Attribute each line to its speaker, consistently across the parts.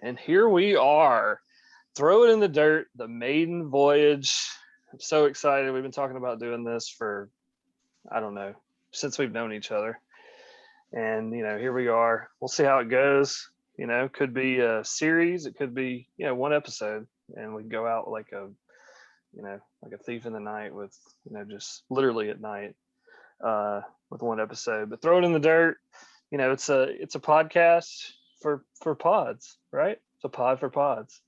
Speaker 1: And here we are. Throw it in the dirt, the maiden voyage. I'm so excited. We've been talking about doing this for, I don't know, since we've known each other. And, here we are. We'll see how it goes. Could be a series. It could be, one episode. And we go out like a thief in the night with, just literally at night with one episode. But throw it in the dirt. It's a podcast for pods, right? It's a pod for pods.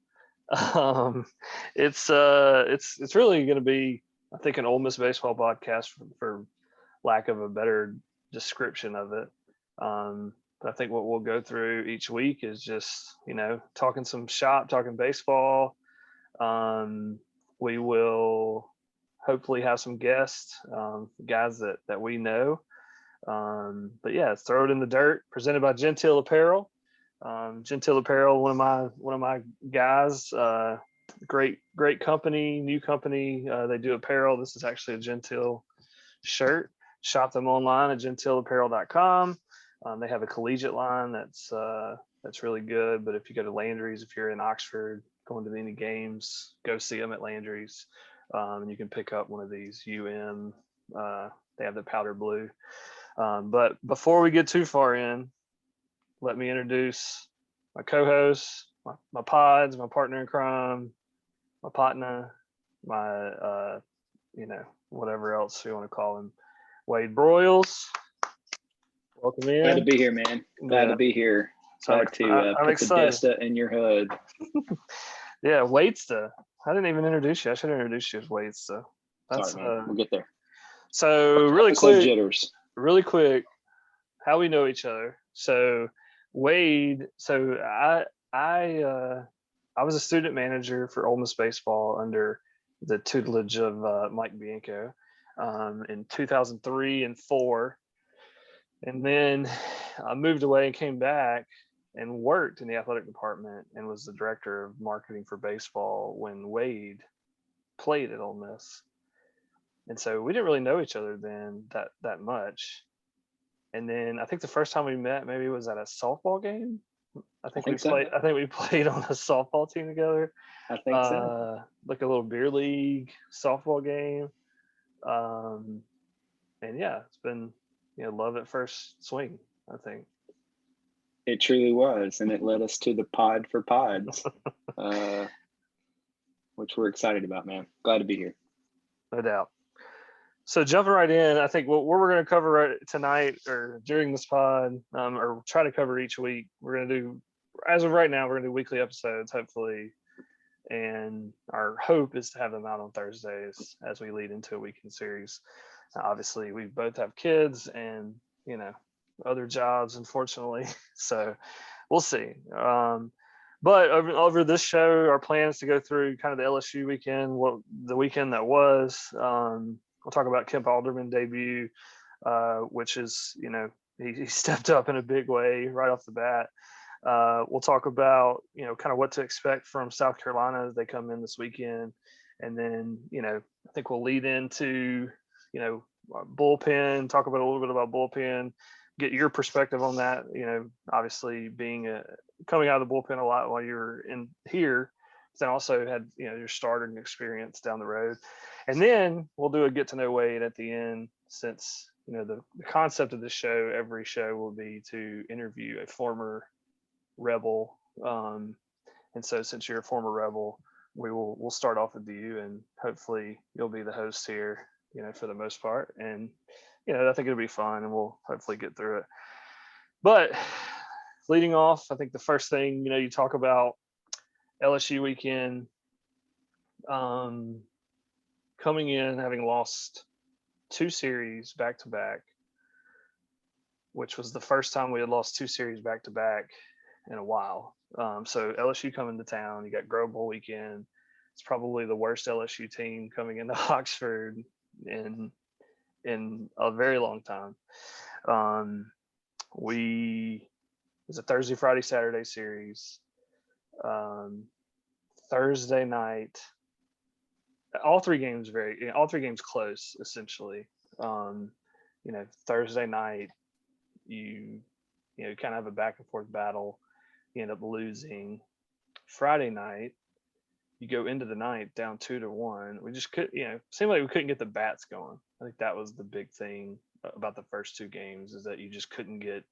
Speaker 1: It's really going to be, I think, an Ole Miss baseball podcast for lack of a better description of it. But I think what we'll go through each week is just talking some shop, talking baseball. We will hopefully have some guests, guys that we know. But yeah, throw it in the dirt. Presented by Genteal Apparel. Genteal Apparel, one of my guys. Great company, new company. They do apparel. This is actually a Genteal shirt. Shop them online at gentealapparel.com. They have a collegiate line that's really good. But if you go to Landry's, if you're in Oxford, going to any games, go see them at Landry's. And you can pick up one of these they have the powder blue. But before we get too far in, let me introduce my co-host, my pods, my partner in crime, my partner, my whatever else you want to call him, Wade Broyles. Welcome in.
Speaker 2: Glad to be here, man. Glad to be here. Glad to put the Desta in your hood.
Speaker 1: Yeah, Wadesta. I didn't even introduce you. I should have introduced you as Wadesta.
Speaker 2: Sorry, man. We'll get there.
Speaker 1: So really quick, how we know each other. So Wade, I was a student manager for Ole Miss baseball under the tutelage of Mike Bianco in 2003 and 4. And then I moved away and came back and worked in the athletic department and was the director of marketing for baseball when Wade played at Ole Miss. And so we didn't really know each other then that much. And then I think the first time we met maybe was at a softball game. I think we played on a softball team together.
Speaker 2: I think so.
Speaker 1: Like a little beer league softball game. And yeah, it's been love at first swing, I think.
Speaker 2: It truly was, and it led us to the pod for pods, which we're excited about, man. Glad to be here.
Speaker 1: No doubt. So jumping right in, I think what we're going to cover tonight or during this pod, or try to cover each week, we're going to do, as of right now, we're going to do weekly episodes, hopefully. And our hope is to have them out on Thursdays as we lead into a weekend series. Now, obviously, we both have kids and, other jobs, unfortunately. So we'll see. But over this show, our plan is to go through kind of the LSU weekend, the weekend that was. We'll talk about Kemp Alderman debut, which is, he stepped up in a big way right off the bat. We'll talk about, kind of what to expect from South Carolina as they come in this weekend. And then, I think we'll lead into, bullpen, talk about a little bit about bullpen, get your perspective on that, obviously coming out of the bullpen a lot while you're in here, then also had, your starting experience down the road. And then we'll do a get to know Wade at the end, since, the concept of this show, every show will be to interview a former Rebel. And so since you're a former Rebel, we'll start off with you, and hopefully you'll be the host here, for the most part. And, I think it'll be fun, and we'll hopefully get through it. But leading off, I think the first thing, you talk about LSU weekend, coming in, having lost 2 series back to back, which was the first time we had lost 2 series back to back in a while. So LSU coming to town, you got Grove Bowl weekend. It's probably the worst LSU team coming into Oxford in a very long time. It was a Thursday, Friday, Saturday series. Thursday night, all three games close, essentially. Thursday night, you kind of have a back and forth battle. You end up losing. Friday night, you go into the night down 2-1. We just could, seemed like we couldn't get the bats going. I think that was the big thing about the first two games, is that you just couldn't get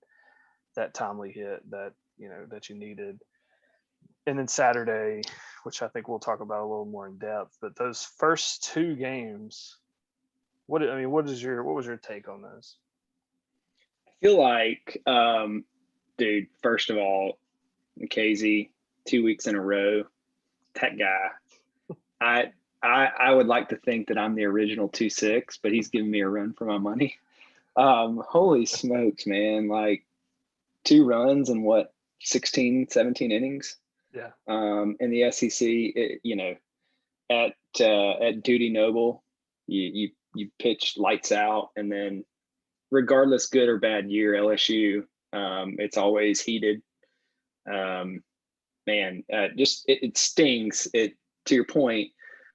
Speaker 1: that timely hit that you needed. And then Saturday, which I think we'll talk about a little more in depth, but those first two games, what was your take on those?
Speaker 2: I feel like, dude, first of all, Casey, 2 weeks in a row, that guy, I would like to think that I'm the original 2-6, but he's giving me a run for my money. Holy smokes, man. Like 2 runs in 16, 17 innings.
Speaker 1: Yeah.
Speaker 2: In the SEC, at Duty Noble, you pitch lights out, and then regardless good or bad year, LSU, it's always heated. It stings. To your point,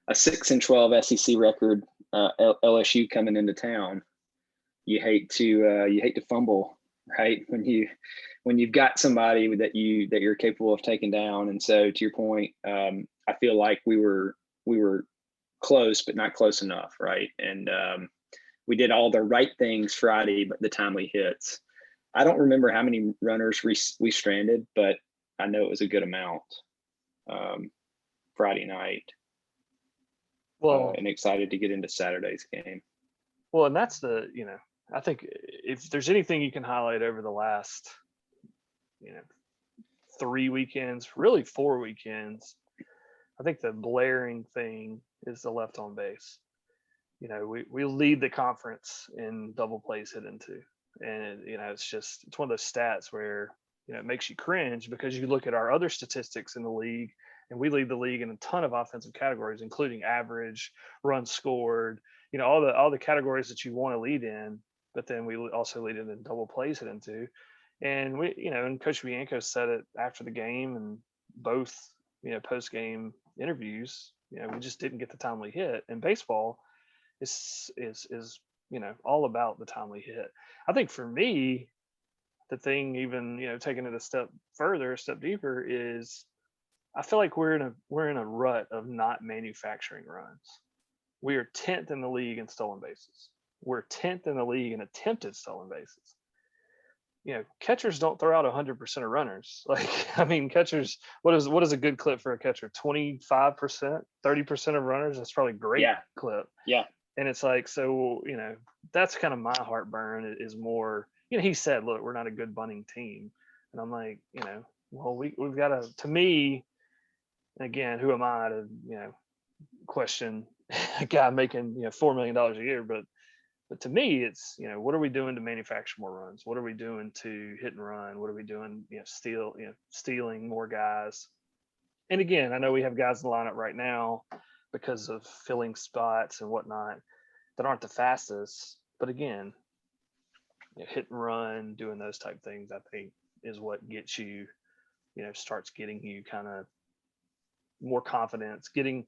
Speaker 2: a 6-12 SEC record, LSU coming into town. You hate to fumble, right? When you've got somebody that you're capable of taking down. And so, to your point, I feel like we were close, but not close enough, right? And we did all the right things Friday, but the timely hits. I don't remember how many runners we stranded, but I know it was a good amount Friday night. Well, and excited to get into Saturday's game.
Speaker 1: Well, and that's I think if there's anything you can highlight over the last, 3 weekends, really 4 weekends, I think the blaring thing is the left on base. We lead the conference in double plays hit into, and it's one of those stats where it makes you cringe, because you look at our other statistics in the league, and we lead the league in a ton of offensive categories, including average, runs scored, all the categories that you want to lead in. But then we also lead it in double plays hit into, and and Coach Bianco said it after the game, and both post game interviews. We just didn't get the timely hit, and baseball is all about the timely hit. I think for me, the thing, even taking it a step further, a step deeper, is I feel like we're in a rut of not manufacturing runs. We are 10th in the league in stolen bases. We're 10th in the league in attempted stolen bases. Catchers don't throw out 100% of runners. Catchers, what is a good clip for a catcher? 25%, 30% of runners. That's probably a great clip.
Speaker 2: Yeah.
Speaker 1: And it's like, so, that's kind of my heartburn is more, he said, look, we're not a good bunting team. And I'm like, well, we've got to me, again, who am I to, question a guy making, $4 million a year, but to me, it's, what are we doing to manufacture more runs? What are we doing to hit and run? What are we doing, stealing more guys? And again, I know we have guys in the lineup right now because of filling spots and whatnot that aren't the fastest. But again, hit and run, doing those type things, I think is what gets you, starts getting you kind of more confidence, getting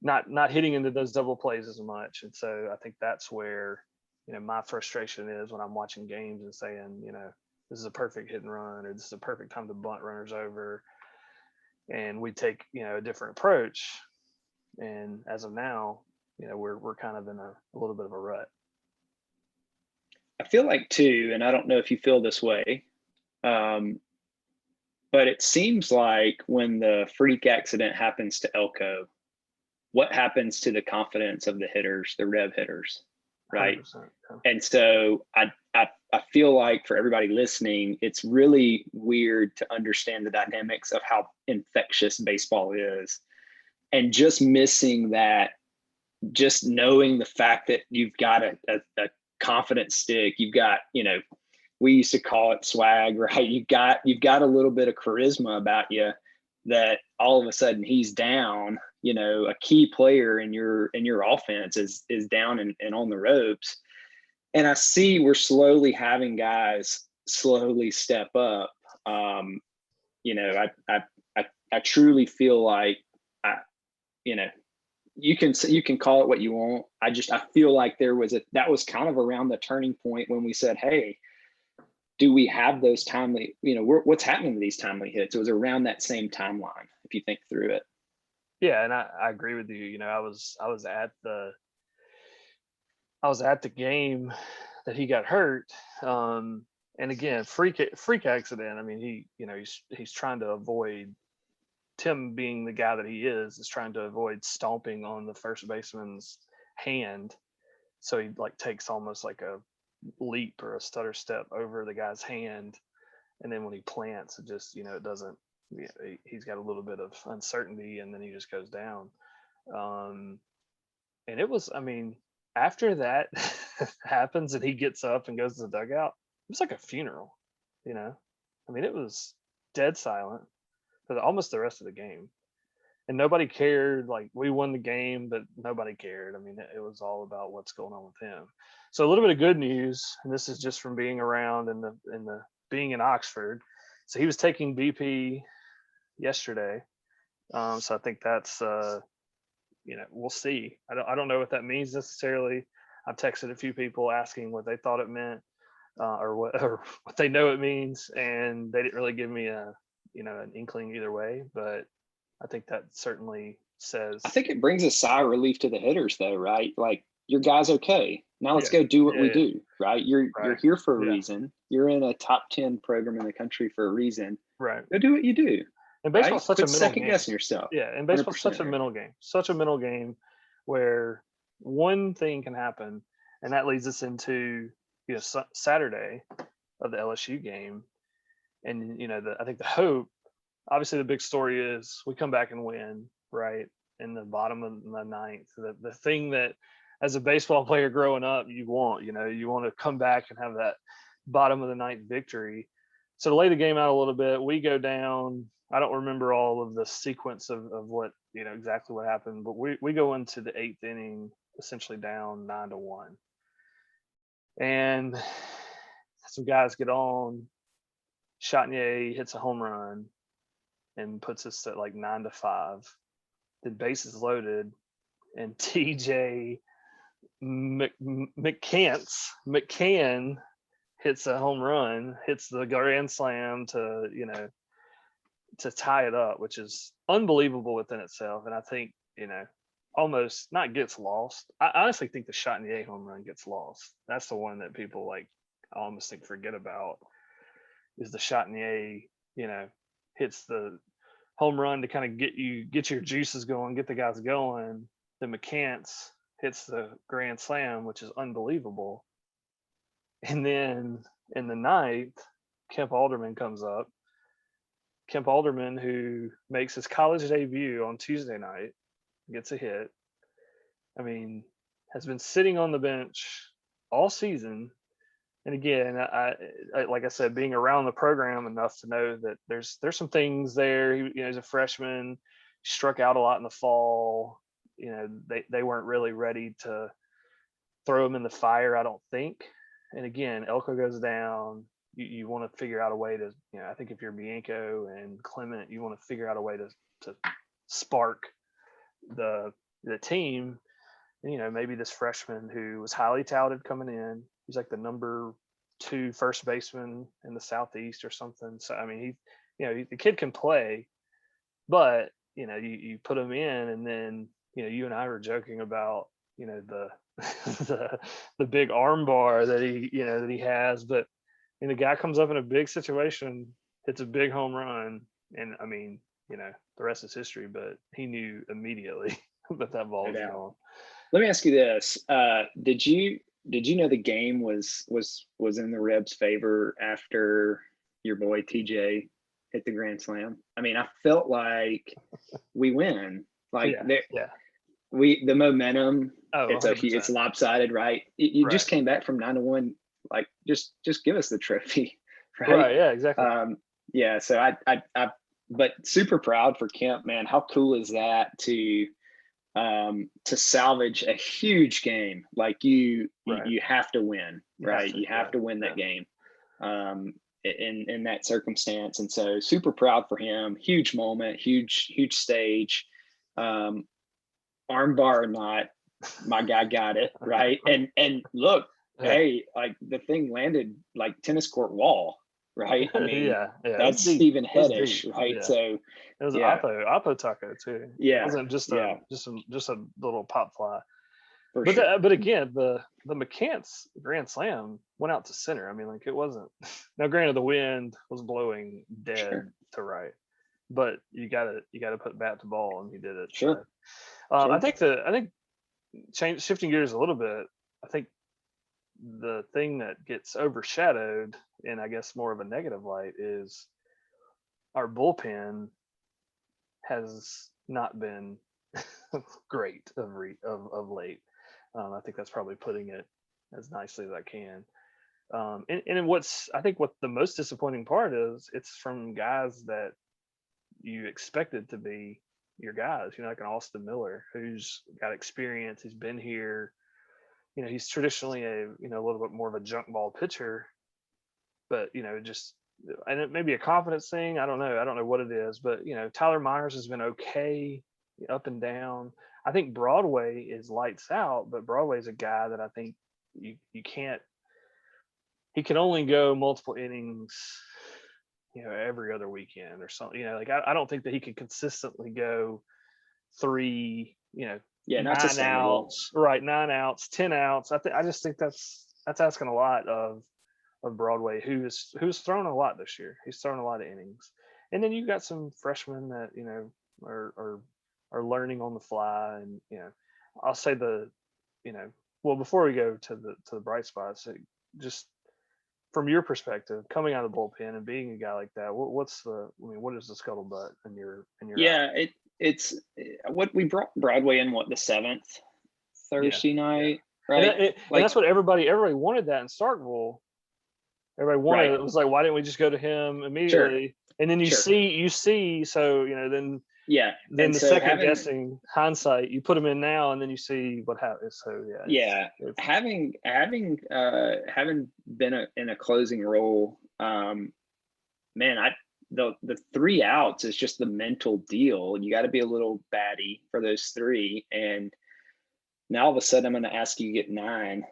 Speaker 1: not hitting into those double plays as much. And so I think that's where, my frustration is when I'm watching games and saying, this is a perfect hit and run, or this is a perfect time to bunt runners over. And we take, a different approach. And as of now, we're kind of in a little bit of a rut.
Speaker 2: I feel like too, and I don't know if you feel this way, but it seems like when the freak accident happens to Elko, what happens to the confidence of the hitters, the rev hitters, right? Yeah. And so I feel like for everybody listening, it's really weird to understand the dynamics of how infectious baseball is, and just missing that, just knowing the fact that you've got a confident stick, you've got, we used to call it swag, right? You've got a little bit of charisma about you, that all of a sudden he's down, a key player in your offense is down and on the ropes. And I see we're slowly having guys slowly step up. I truly feel like, you can call it what you want. I feel like that was kind of around the turning point when we said, hey, do we have those timely, what's happening to these timely hits? It was around that same timeline, if you think through it.
Speaker 1: Yeah, and I agree with you. I was at the game that he got hurt. And again, freak accident. I mean, he's trying to avoid, Tim being the guy that he is trying to avoid stomping on the first baseman's hand. So he like takes almost like a leap or a stutter step over the guy's hand, and then when he plants, it just it doesn't. He's got a little bit of uncertainty, and then he just goes down. And it was, I mean, after that happens and he gets up and goes to the dugout, it was like a funeral. I mean, it was dead silent for almost the rest of the game, and nobody cared. Like, we won the game, but nobody cared. I mean, it was all about what's going on with him. So a little bit of good news, and this is just from being around and the being in Oxford. So he was taking BP yesterday. So I think that's we'll see. I don't know what that means necessarily. I've texted a few people asking what they thought it meant, or what they know it means, and they didn't really give me an inkling either way. But I think that certainly says.
Speaker 2: I think it brings a sigh of relief to the hitters, though, right? Like, your guy's okay. Now let's go do what we do, right? You're here for a reason. You're in a top 10 program in the country for a reason.
Speaker 1: Right.
Speaker 2: Go do what you do.
Speaker 1: And baseball's such a mental
Speaker 2: second
Speaker 1: game.
Speaker 2: guessing yourself.
Speaker 1: Yeah, and baseball's such a mental game. Such a mental game where one thing can happen, and that leads us into Saturday of the LSU game. And I think the hope, obviously the big story is we come back and win, right? In the bottom of the ninth. The thing that as a baseball player growing up, you want to come back and have that bottom of the ninth victory. So to lay the game out a little bit, we go down. I don't remember all of the sequence of what, exactly what happened, but we go into the eighth inning, essentially down 9-1. And some guys get on. Chatinier hits a home run and puts us at like 9-5. The bases loaded, and TJ McCann hits a home run, hits the grand slam to tie it up, which is unbelievable within itself. And I think, almost not gets lost. I honestly think the Chatinier home run gets lost. That's the one that people I almost think forget about, is the Chatinier, hits the home run to kind of get your juices going, get the guys going. The McCants hits the grand slam, which is unbelievable. And then in the ninth, Kemp Alderman comes up. Kemp Alderman, who makes his college debut on Tuesday night, gets a hit. I mean, has been sitting on the bench all season. And again, I like I said, being around the program enough to know that there's some things there. He's a freshman, struck out a lot in the fall. They weren't really ready to throw him in the fire, I don't think. And again, Elko goes down. You want to figure out a way to, I think if you're Bianco and Clement, you want to figure out a way to spark the team. And, maybe this freshman who was highly touted coming in, he's like the number 2 first baseman in the Southeast or something. So, I mean, the kid can play, but, you put him in, and then, you and I were joking about, the the big arm bar that he has, but the guy comes up in a big situation, hits a big home run, and I mean, the rest is history. But he knew immediately that ball was gone.
Speaker 2: Let me ask you this: Did you know the game was in the Rebs' favor after your boy TJ hit the grand slam? I mean, I felt like we win. Like, the momentum. It's lopsided, right? You just came back from 9-1. Like, just give us the trophy, right?
Speaker 1: Right. Yeah. Exactly.
Speaker 2: So I but super proud for Kemp, man. How cool is that to salvage a huge game? Like, you have to win, right? You have to win that game in that circumstance. And so super proud for him. Huge moment, huge stage. Armbar or not, my guy got it, right? And look,
Speaker 1: Yeah.
Speaker 2: hey, like the thing landed like tennis court wall, right? I mean,
Speaker 1: Yeah. Yeah. It was
Speaker 2: that's
Speaker 1: deep.
Speaker 2: Stephen
Speaker 1: It was deep.
Speaker 2: Headish, right?
Speaker 1: Yeah.
Speaker 2: So
Speaker 1: It was
Speaker 2: yeah,
Speaker 1: Oppo taco too. It
Speaker 2: yeah,
Speaker 1: wasn't just
Speaker 2: yeah,
Speaker 1: a little pop fly.
Speaker 2: for
Speaker 1: But
Speaker 2: sure.
Speaker 1: but again, the McCants Grand Slam went out to center. I mean, like it wasn't. Now, granted, the wind was blowing dead
Speaker 2: Sure,
Speaker 1: to right, but you gotta put bat to ball, and he did it. So
Speaker 2: sure,
Speaker 1: I
Speaker 2: sure.
Speaker 1: think shifting gears a little bit. I think the thing that gets overshadowed, in I guess more of a negative light, is our bullpen has not been great of late. I think that's probably putting it as nicely as I can. And what's I think what the most disappointing part is, it's from guys that you expected to be your guys. You know, like an Austin Miller who's got experience. He's been here. You know, he's traditionally a little bit more of a junk ball pitcher, but just and it may be a confidence thing. I don't know what it is, but Tyler Myers has been okay, up and down. I think Broadway is lights out, but Broadway is a guy that I think you can't. He can only go multiple innings, every other weekend or something. Like I don't think that he can consistently go three,
Speaker 2: Yeah, not
Speaker 1: 9 outs,
Speaker 2: sustainable.
Speaker 1: right? 9 outs, 10 outs. I just think that's asking a lot of Broadway, who's thrown a lot this year. He's thrown a lot of innings, and then you've got some freshmen that are learning on the fly, and I'll say well, before we go to the bright spots, just from your perspective, coming out of the bullpen and being a guy like that, what is the scuttlebutt in your eye?
Speaker 2: Yeah, it's what we brought Broadway in, what, the seventh
Speaker 1: Yeah,
Speaker 2: Thursday
Speaker 1: yeah,
Speaker 2: night,
Speaker 1: and
Speaker 2: right?
Speaker 1: and
Speaker 2: Like,
Speaker 1: that's what everybody wanted that in Starkville. Everybody wanted
Speaker 2: right,
Speaker 1: it. It was like, why didn't we just go to him
Speaker 2: sure,
Speaker 1: immediately? And then
Speaker 2: sure,
Speaker 1: you see, so
Speaker 2: yeah.
Speaker 1: then
Speaker 2: And
Speaker 1: the
Speaker 2: so
Speaker 1: second
Speaker 2: having,
Speaker 1: guessing hindsight, you put him in now, and then you see what happens. So yeah,
Speaker 2: yeah,
Speaker 1: it's
Speaker 2: having been in a closing role, man, the 3 outs is just the mental deal. You got to be a little batty for those three, and now all of a sudden I'm going to ask you to get nine.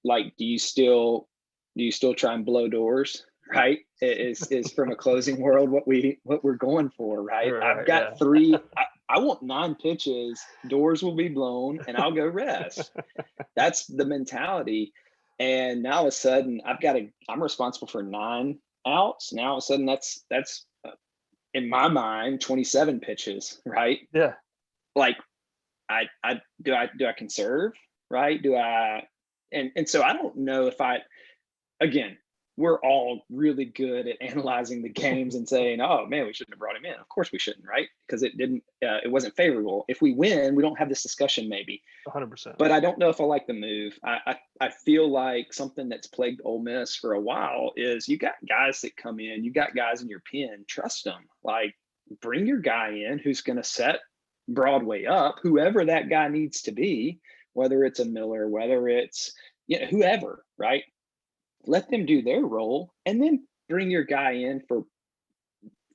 Speaker 2: Like, do you still try and blow doors? Right? Is from a closing world what we're going for, right? I've
Speaker 1: right,
Speaker 2: got
Speaker 1: yeah,
Speaker 2: three. I want 9 pitches. Doors will be blown, and I'll go rest. That's the mentality. And now all of a sudden, I'm responsible for 9 outs. Now all of a sudden, that's in my mind 27 pitches, right?
Speaker 1: yeah,
Speaker 2: Like, I conserve, right? Do I? And so I don't know if again, we're all really good at analyzing the games and saying, "Oh man, we shouldn't have brought him in." Of course we shouldn't, right? Because it wasn't favorable. If we win, we don't have this discussion maybe.
Speaker 1: 100%.
Speaker 2: But I don't know if I like the move. I feel like something that's plagued Ole Miss for a while is you got guys that come in, you got guys in your pen, trust them. Like, bring your guy in who's going to set Broadway up, whoever that guy needs to be, whether it's a Miller, whether it's whoever, right? Let them do their role, and then bring your guy in for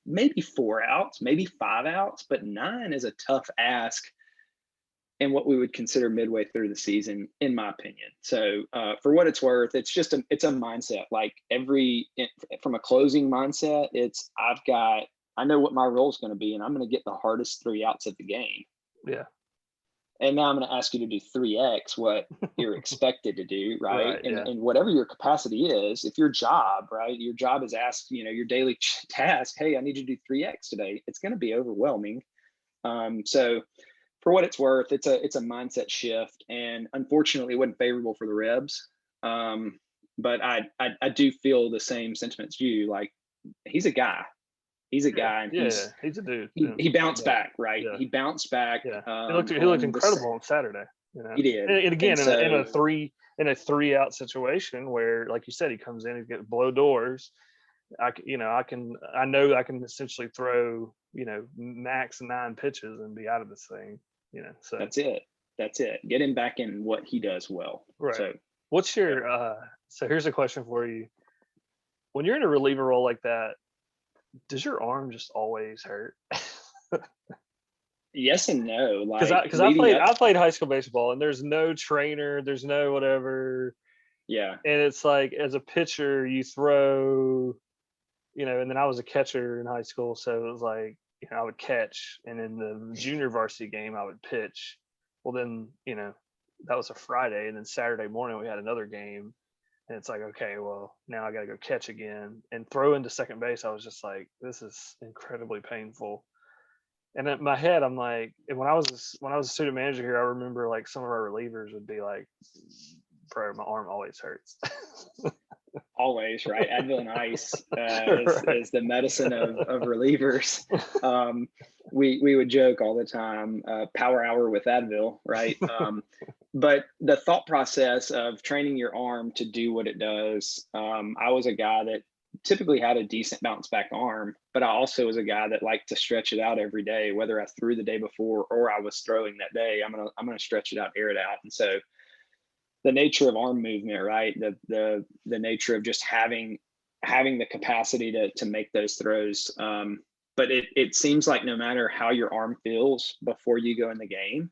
Speaker 2: maybe 4 outs, maybe 5 outs, but nine is a tough ask in what we would consider midway through the season, in my opinion. So for what it's worth, it's a mindset. Like from a closing mindset, I know what my role is going to be, and I'm going to get the hardest 3 outs of the game.
Speaker 1: Yeah,
Speaker 2: And now I'm going to ask you to do 3x what you're expected to do, right?
Speaker 1: right,
Speaker 2: And
Speaker 1: yeah,
Speaker 2: and whatever your capacity is, if your job, right, your job is asked, your daily task, hey, I need you to do 3x today, it's going to be overwhelming. So for what it's worth, it's a mindset shift, and unfortunately, it wasn't favorable for the Rebs. But I do feel the same sentiments you. Like, he's a guy. He's a
Speaker 1: yeah,
Speaker 2: guy, and
Speaker 1: yeah, yeah. He's a dude.
Speaker 2: he
Speaker 1: Yeah,
Speaker 2: he
Speaker 1: no
Speaker 2: bounced
Speaker 1: doubt.
Speaker 2: back, right?
Speaker 1: Yeah,
Speaker 2: He bounced back
Speaker 1: yeah. He looked
Speaker 2: on this.
Speaker 1: incredible on Saturday.
Speaker 2: He did,
Speaker 1: And
Speaker 2: and
Speaker 1: again,
Speaker 2: so
Speaker 1: in a 3 out situation where, like you said, he comes in and get blow doors. I know I can essentially throw max 9 pitches and be out of this thing. So
Speaker 2: that's it. That's it. Get him back in what he does well.
Speaker 1: right.
Speaker 2: So
Speaker 1: What's
Speaker 2: yeah.
Speaker 1: your so here's a question for you. When you're in a reliever role like that, does your arm just always hurt?
Speaker 2: Yes and no.
Speaker 1: Because
Speaker 2: Like,
Speaker 1: I
Speaker 2: leading
Speaker 1: played
Speaker 2: up,
Speaker 1: high school baseball, and there's no trainer, there's no whatever.
Speaker 2: Yeah.
Speaker 1: And it's like, as a pitcher, you throw, and then I was a catcher in high school. So it was like, I would catch. And in the junior varsity game, I would pitch. Well, then, that was a Friday. And then Saturday morning, we had another game. And it's like, okay, well, now I got to go catch again and throw into second base. I was just like, this is incredibly painful. And in my head, I'm like, and when I was a student manager here, I remember like some of our relievers would be like, bro, my arm always hurts.
Speaker 2: Always, right? Advil and ice
Speaker 1: Right.
Speaker 2: is the medicine of relievers. We would joke all the time, power hour with Advil, right? But the thought process of training your arm to do what it does, I was a guy that typically had a decent bounce back arm, but I also was a guy that liked to stretch it out every day, whether I threw the day before or I was throwing that day. I'm gonna stretch it out, air it out, and so the nature of arm movement, right? The nature of just having the capacity to make those throws. But it seems like no matter how your arm feels before you go in the game,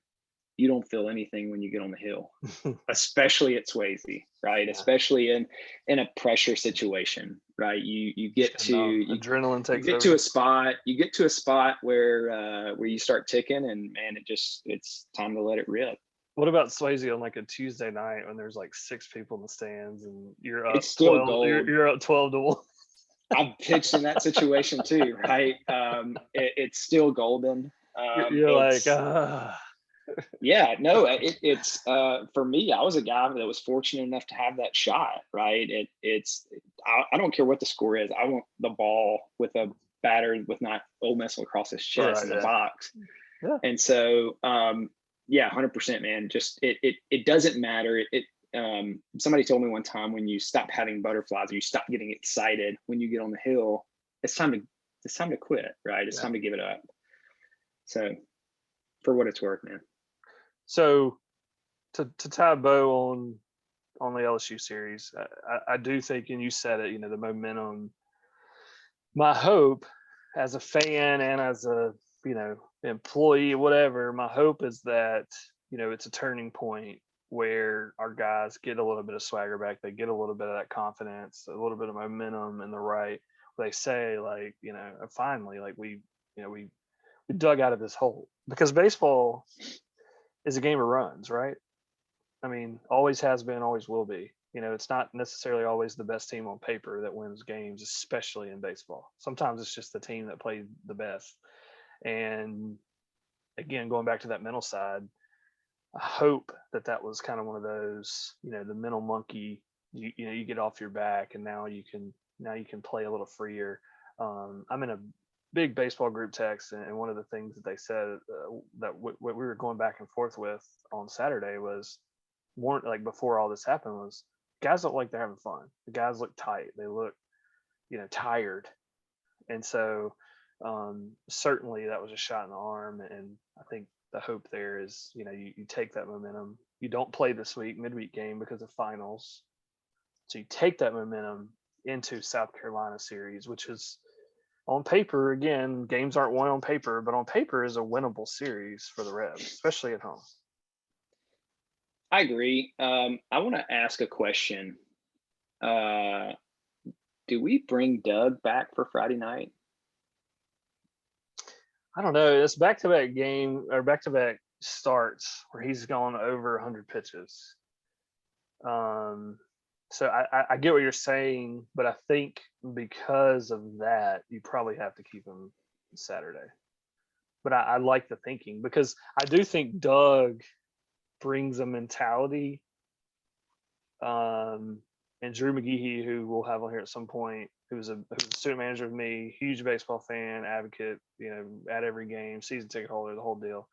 Speaker 2: you don't feel anything when you get on the hill, especially at Swayze, right?
Speaker 1: Yeah.
Speaker 2: Especially in a pressure situation, right? You get to
Speaker 1: adrenaline takes
Speaker 2: you get
Speaker 1: over.
Speaker 2: to a spot where you start ticking, and man, it's time to let it rip.
Speaker 1: What about Swayze on like a Tuesday night when there's like 6 people in the stands and you're up
Speaker 2: It's still
Speaker 1: 12?
Speaker 2: gold.
Speaker 1: You're up 12-1.
Speaker 2: I've pitched in that situation too, right? It's still golden.
Speaker 1: You're like,
Speaker 2: Yeah, no, it's for me. I was a guy that was fortunate enough to have that shot, right? I don't care what the score is. I want the ball with a batter with not Ole Miss across his chest
Speaker 1: right,
Speaker 2: in the box.
Speaker 1: Yeah.
Speaker 2: And so, yeah, 100%, man. Just it doesn't matter. Somebody told me one time, when you stop having butterflies, or you stop getting excited when you get on the hill, it's time to quit, right? It's time to give it up. So, for what it's worth, man.
Speaker 1: So to tie a bow on the LSU series, I do think, and you said it, the momentum. My hope as a fan and as a employee, whatever, my hope is that it's a turning point where our guys get a little bit of swagger back. They get a little bit of that confidence, a little bit of momentum in the right. They say, like, finally, like we dug out of this hole, because baseball is a game of runs, right? I mean, always has been, always will be. It's not necessarily always the best team on paper that wins games, especially in baseball. Sometimes it's just the team that played the best. And again, going back to that mental side, I hope that was kind of one of those, the mental monkey. You get off your back, and now you can play a little freer. I'm in a big baseball group text, and one of the things that they said, that what we were going back and forth with on Saturday was, more like, before all this happened, was guys don't like they're having fun. The guys look tight. They look, tired. And so certainly that was a shot in the arm. And I think the hope there is, you take that momentum. You don't play this week, midweek game, because of finals. So you take that momentum into South Carolina series, which is, on paper, again, games aren't won on paper, but on paper is a winnable series for the Rebs, especially at home.
Speaker 2: I agree. I want to ask a question. Do we bring Doug back for Friday night?
Speaker 1: I don't know. It's back-to-back game, or back-to-back starts where he's gone over 100 pitches. So I get what you're saying, but I think because of that, you probably have to keep him Saturday. But I like the thinking, because I do think Doug brings a mentality. And Drew McGehee, who we'll have on here at some point, who's a student manager of me, huge baseball fan, advocate, at every game, season ticket holder, the whole deal.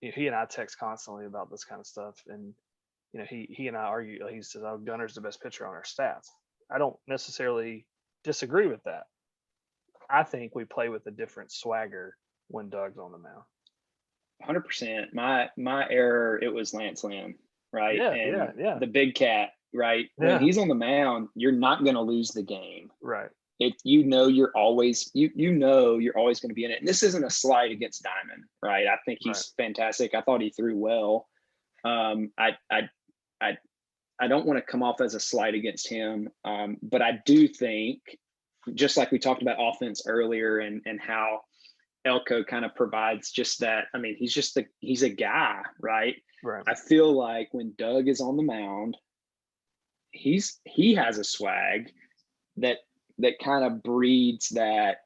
Speaker 1: He and I text constantly about this kind of stuff, and he and I argue. He says, "Oh, Gunner's the best pitcher on our staff." I don't necessarily disagree with that. I think we play with a different swagger when Doug's on the mound.
Speaker 2: 100%. My error, it was Lance Lynn, right?
Speaker 1: Yeah.
Speaker 2: The big cat, right?
Speaker 1: Yeah.
Speaker 2: When he's on the mound, you're not going to lose the game.
Speaker 1: Right.
Speaker 2: You're always going to be in it. And this isn't a slight against Diamond, right? I think he's fantastic. I thought he threw well. I don't want to come off as a slight against him, but I do think, just like we talked about offense earlier, and how Elko kind of provides just that. I mean, he's a guy, right?
Speaker 1: Right.
Speaker 2: I feel like when Doug is on the mound, he has a swag that kind of breeds that,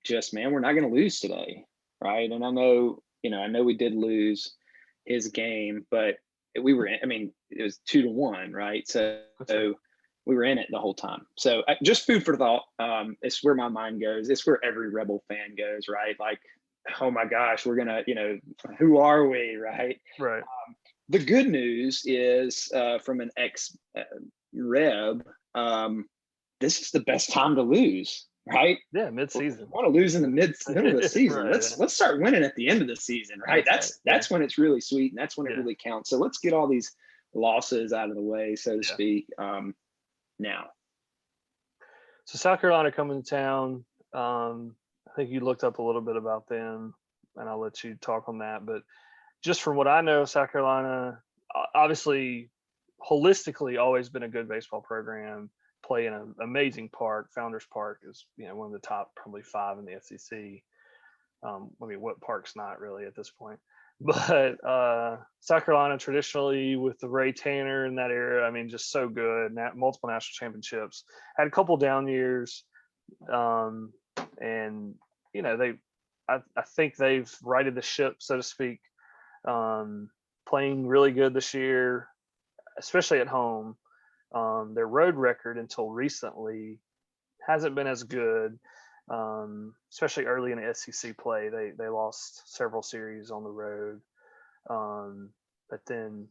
Speaker 2: just, man, we're not going to lose today, right? And I know we did lose his game, but we were I mean, it was 2-1, right? So
Speaker 1: Right.
Speaker 2: we were in it the whole time. So just food for thought. It's where my mind goes. It's where every Rebel fan goes, right? Like, oh my gosh, we're gonna, who are we, right?
Speaker 1: Right.
Speaker 2: The good news is, from an ex Reb, this is the best time to lose, right?
Speaker 1: Yeah, mid-season.
Speaker 2: Want to lose in the middle of the season.
Speaker 1: Right.
Speaker 2: Let's start winning at the end of the season, right? That's when it's really sweet, and that's when it really counts. So let's get all these losses out of the way, so to speak, now.
Speaker 1: So South Carolina coming to town. I think you looked up a little bit about them, and I'll let you talk on that. But just from what I know, South Carolina, obviously, holistically, always been a good baseball program. Play in an amazing park. Founders Park is, one of the top probably 5 in the SEC. I mean, what park's not really at this point? But South Carolina traditionally with the Ray Tanner in that era, I mean, just so good. Multiple national championships. Had a couple down years, and I think they've righted the ship, so to speak. Playing really good this year, especially at home. Their road record until recently hasn't been as good, especially early in the SEC play. They lost several series on the road, but then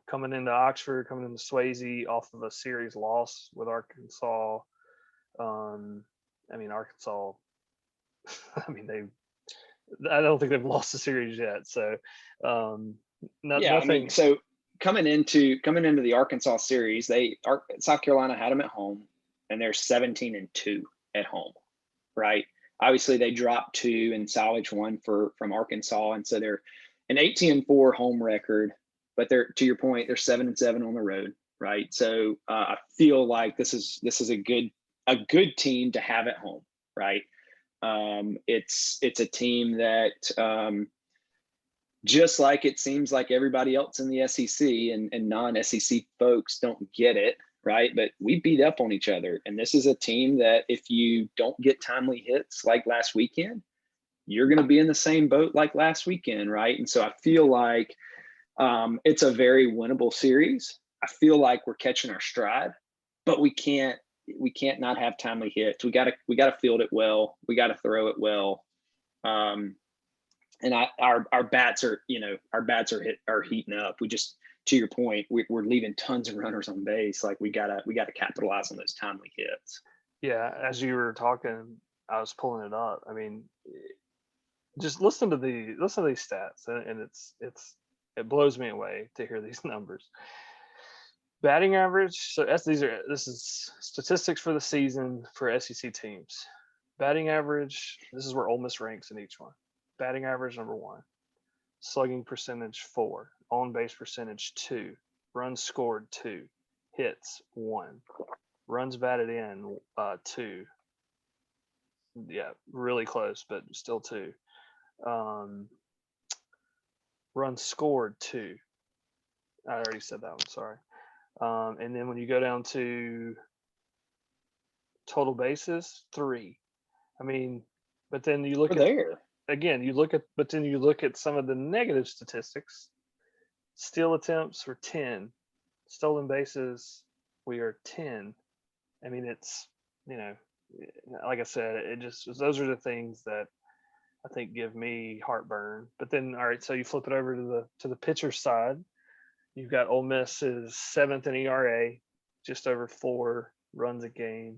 Speaker 1: coming into Oxford, coming into Swayze off of a series loss with Arkansas. I mean, Arkansas. I mean, I don't think they've lost the series yet. So
Speaker 2: yeah,
Speaker 1: nothing.
Speaker 2: I mean, so coming into the Arkansas series, South Carolina had them at home, and they're 17-2 at home, right? Obviously, they dropped 2 and salvaged 1 from Arkansas, and so they're an 18-4 home record. But to your point, they're 7-7 on the road, right? So I feel like this is a good team to have at home, right? It's a team that, just like it seems like everybody else in the SEC and non-SEC folks don't get it, right? But we beat up on each other. And this is a team that if you don't get timely hits like last weekend, you're going to be in the same boat like last weekend, right? And so I feel like it's a very winnable series. I feel like we're catching our stride, but we can't not have timely hits. We gotta field it well. We gotta throw it well. And our bats are heating up. We just, to your point, we're leaving tons of runners on base. Like we gotta capitalize on those timely hits.
Speaker 1: Yeah, as you were talking, I was pulling it up. I mean, just listen to these stats, and it blows me away to hear these numbers. Batting average. So this is statistics for the season for SEC teams. Batting average. This is where Ole Miss ranks in each one. Batting average number 1, slugging percentage 4, on base percentage 2, runs scored 2, hits 1, runs batted in 2. Yeah, really close, but still 2. Runs scored 2. I already said that one. Sorry. And then when you go down to total bases, 3. I mean, but then you look at then you look at some of the negative statistics. Steal attempts were 10. Stolen bases, we are 10. I mean, it's, like I said, those are the things that I think give me heartburn. But then, all right, so you flip it over to the pitcher side. You've got Ole Miss is 7th in ERA, just over 4 runs a game.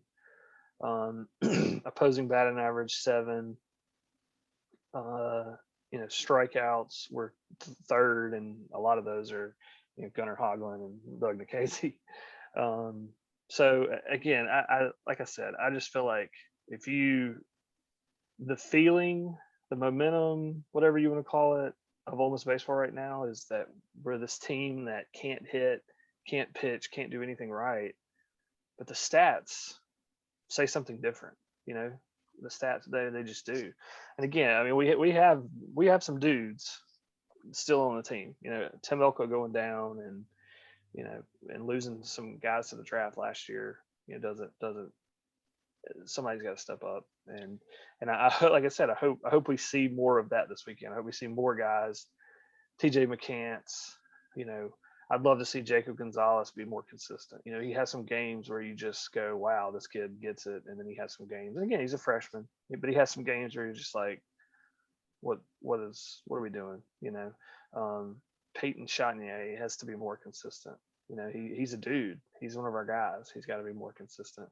Speaker 1: Opposing batting average 7. Strikeouts were 3rd, and a lot of those are Gunnar Hoglund and Doug Nikhazy. So again, I like I said, I just feel like the feeling, the momentum, whatever you want to call it, of Ole Miss baseball right now is that we're this team that can't hit, can't pitch, can't do anything right, but the stats say something different. The stats they just do. And again, I mean, we have some dudes still on the team. Tim Elko going down, and and losing some guys to the draft last year. Doesn't somebody's got to step up. And like I said, I hope we see more of that this weekend. I hope we see more guys. TJ McCants, I'd love to see Jacob Gonzalez be more consistent. He has some games where you just go, wow, this kid gets it. And then he has some games. And again, he's a freshman, but he has some games where you're just like, what are we doing? Peyton Chatinier has to be more consistent. He's a dude. He's one of our guys. He's got to be more consistent.